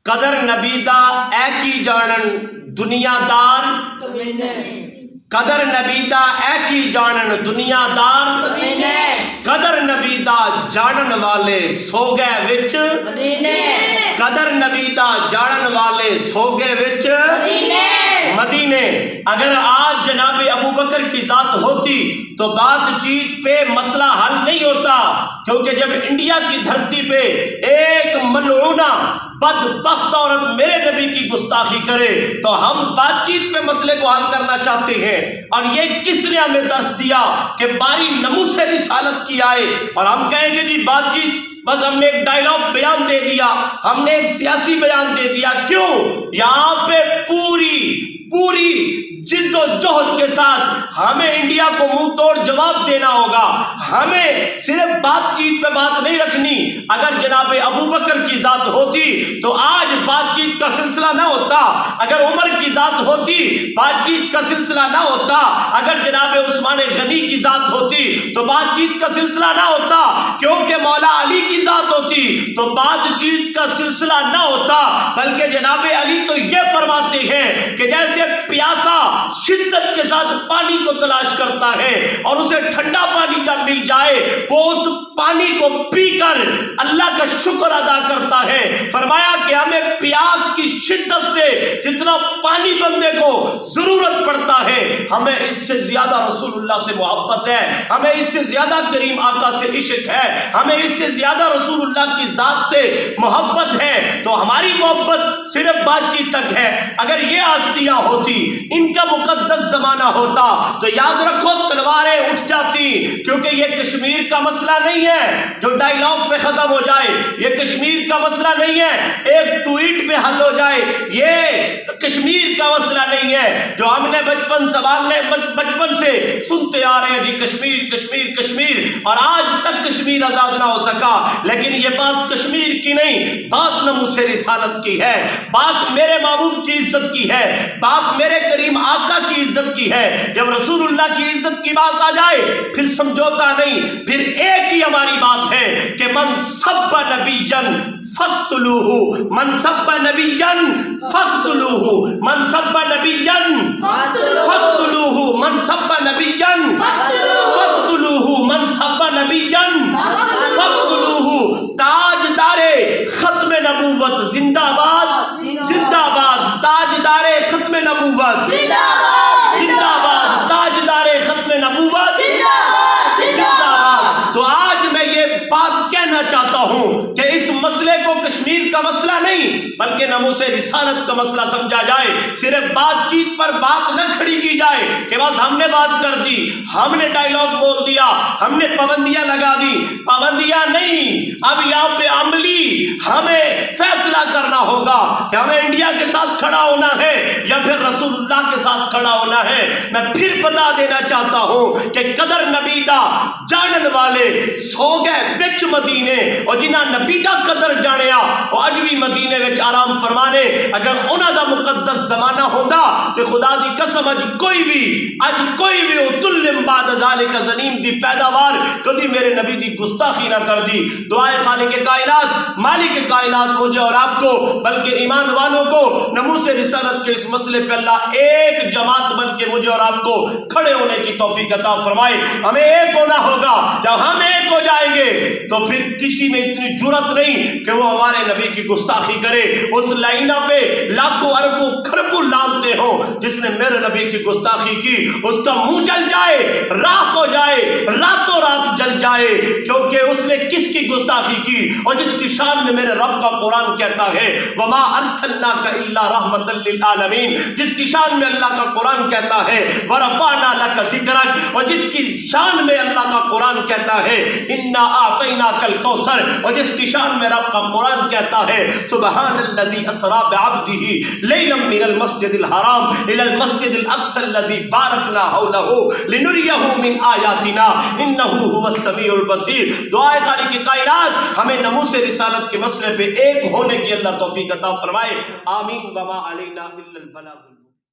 قدر نبی دا اے کی جانن دنیا دار قدر نبی دا اے کی جانن دنیا دار قدر نبی دا جانن والے سو گئے وچ قدر نبی دا جانن والے سو گئے وچ مدینے۔ اگر آج جناب ابو بکر کی ذات ہوتی تو بات چیت پہ مسئلہ حل نہیں ہوتا، کیونکہ جب انڈیا کی دھرتی پہ ایک ملعونہ بدبخت عورت میرے نبی کی گستاخی کرے تو ہم بات چیت پہ مسئلے کو حل کرنا چاہتے ہیں، اور یہ کس نے ہمیں درس دیا کہ باری ناموس رسالت کی آئے اور ہم کہیں گے جی بات چیت بس ہم نے ایک ڈائیلاگ بیان دے دیا، ہم نے ایک سیاسی بیان دے دیا۔ کیوں؟ یہاں پہ پوری جد و جہد کے ساتھ ہمیں انڈیا کو منہ توڑ جواب دینا ہوگا، ہمیں صرف بات چیت پہ بات نہیں رکھنی۔ اگر جناب ابو بکر کی ذات ہوتی تو آج بات چیت کا سلسلہ نہ ہوتا، اگر عمر کی ذات ہوتی بات چیت کا سلسلہ نہ ہوتا، اگر جناب عثمان غنی کی ذات ہوتی تو بات چیت کا سلسلہ نہ ہوتا، کیونکہ مولا علی کی ذات ہوتی تو بات چیت کا سلسلہ نہ ہوتا۔ بلکہ جناب علی تو یہ فرماتے ہیں کہ جیسے پیاسا شدت کے ساتھ پانی کو تلاش کرتا ہے اور اسے ٹھنڈا پانی جب مل جائے وہ اس پانی کو پی کر اللہ کا شکر ادا کرتا ہے، فرمایا کہ ہمیں پیاس کی شدت سے جتنا پانی بندے کو ضرورت پڑتا ہے ہمیں اس سے زیادہ رسول اللہ سے محبت ہے، ہمیں اس سے زیادہ کریم آقا سے عشق ہے، ہمیں اس سے زیادہ رسول اللہ کی ذات سے محبت ہے۔ تو ہماری محبت صرف بات چیت تک ہے۔ اگر یہ ہستیاں ہوتی، ان کا مقدس زمانہ ہوتا تو یاد رکھو تلواریں اٹھ جاتی، کیونکہ یہ کشمیر کا مسئلہ نہیں ہے جو ڈائیلاگ پہ ختم ہو جائے، یہ کشمیر کا مسئلہ نہیں ہے ایک ٹویٹ پہ حل ہو جائے، یہ کشمیر کا مسئلہ نہیں ہے جو ہم نے بچپن سے سنتے آ رہے ہیں جی کشمیر کشمیر کشمیر، اور آج تک کشمیر آزاد نہ ہو سکا۔ لیکن یہ بات کشمیر کی نہیں، بات ناموس رسالت کی ہے، بات میرے محبوب کی عزت کی ہے، بات میرے کریم آقا کی عزت کی ہے۔ جب رسول اللہ کی عزت کی بات آ جائے پھر سمجھوتا نہیں، پھر ایک ہی ہماری بات ہے کہ من سب نبیًا فاقتلوہ، من سب نبیًا فاقتلوہ، من سب نبیًا فاقتلوہ، من سب نبیًا فاقتلوہ، من سب نبیًا فاقتلوہ۔ تاجدار ختم نبوت زندہ باد، زندہ باد، تاجدار ختم نبوت زندہ باد، تاجدار ختم نبوت زندہ باد۔ تو آج میں یہ بات کہنا چاہتا ہوں کہ اس مسئلے کو کشمیر کا مسئلہ نہیں بلکہ ناموس رسالت کا مسئلہ سمجھا جائے۔ صرف بات چیت پر بات نہ کھڑی کی جائے کہ بس ہم نے بات کر دی، ہم نے ڈائیلاگ بول دیا، ہم نے پابندیاں لگا دی۔ پابندیاں نہیں، اب یہاں پہ عملی ہمیں فیصلہ کرنا ہوگا کہ ہمیں انڈیا کے ساتھ کھڑا ہونا ہے یا پھر رسول اللہ کے ساتھ کھڑا ہونا ہے۔ میں پھر بتا دینا چاہتا ہوں کہ قدر نبی دا جانن والے سو گئے وچ مدینے، اور جنہاں نبی دا قدر جانیا وہ اج بھی مدینے وچ آرام فرمانے۔ اگر انہاں دا مقدس زمانہ ہوندا تو خدا دی قسم اج کوئی بھی اتلم بعد ذالک زنیم دی پیداوار کبھی میرے نبی دی گستاخی نہ کر دی۔ دعائے خالق کائنات مالک کائنات مجھے اور آپ کو بلکہ ایمان والوں کو ناموس رسالت کے اس مسئلے پہ اللہ ایک جماعت بن کے مجھے اور آپ کو کھڑے ہونے کی توفیق عطا فرمائے۔ ہمیں ایک ہونا ہوگا، جب ہم ایک ہو جائیں گے تو پھر کسی میں اتنی جرت نہیں کہ وہ ہمارے نبی کی گستاخی کرے۔ اس لائنہ پہ لاکھوں اربوں کھربوں لانتے ہوں جس نے میرے نبی کی گستاخی کی، اس کا منہ جل جائے، راکھ ہو جائے، راتوں رات جل جائے، کیونکہ اس نے کس کی گستاخی کی؟ اور جس کی شان میں میرے رب کا قرآن کہتا ہے وما ارسلناک الا رحمۃ للعالمین، جس کی شان میں اللہ کا قرآن کہتا ہے ورفعنا لک ذکرک، اور جس کی شان میں اللہ کا قرآن کہتا ہے انا اعطیناک الکوثر، اور جس کی شان میں رب کا قرآن کہتا ہے سبحان الذی اسری بعبدہ لیلا من المسجد الحرام الی المسجد الاقصى الذی بارکنا حولہ لنریہ من آیاتنا انہ هو السمیع البصیر۔ دعائے خالق کائنات ہمیں ناموس رسالت کے مسئلے پہ ایک ہونے کی اللہ توفیق عطا فرمائے، آمین۔ وما علینا الا البلاغ۔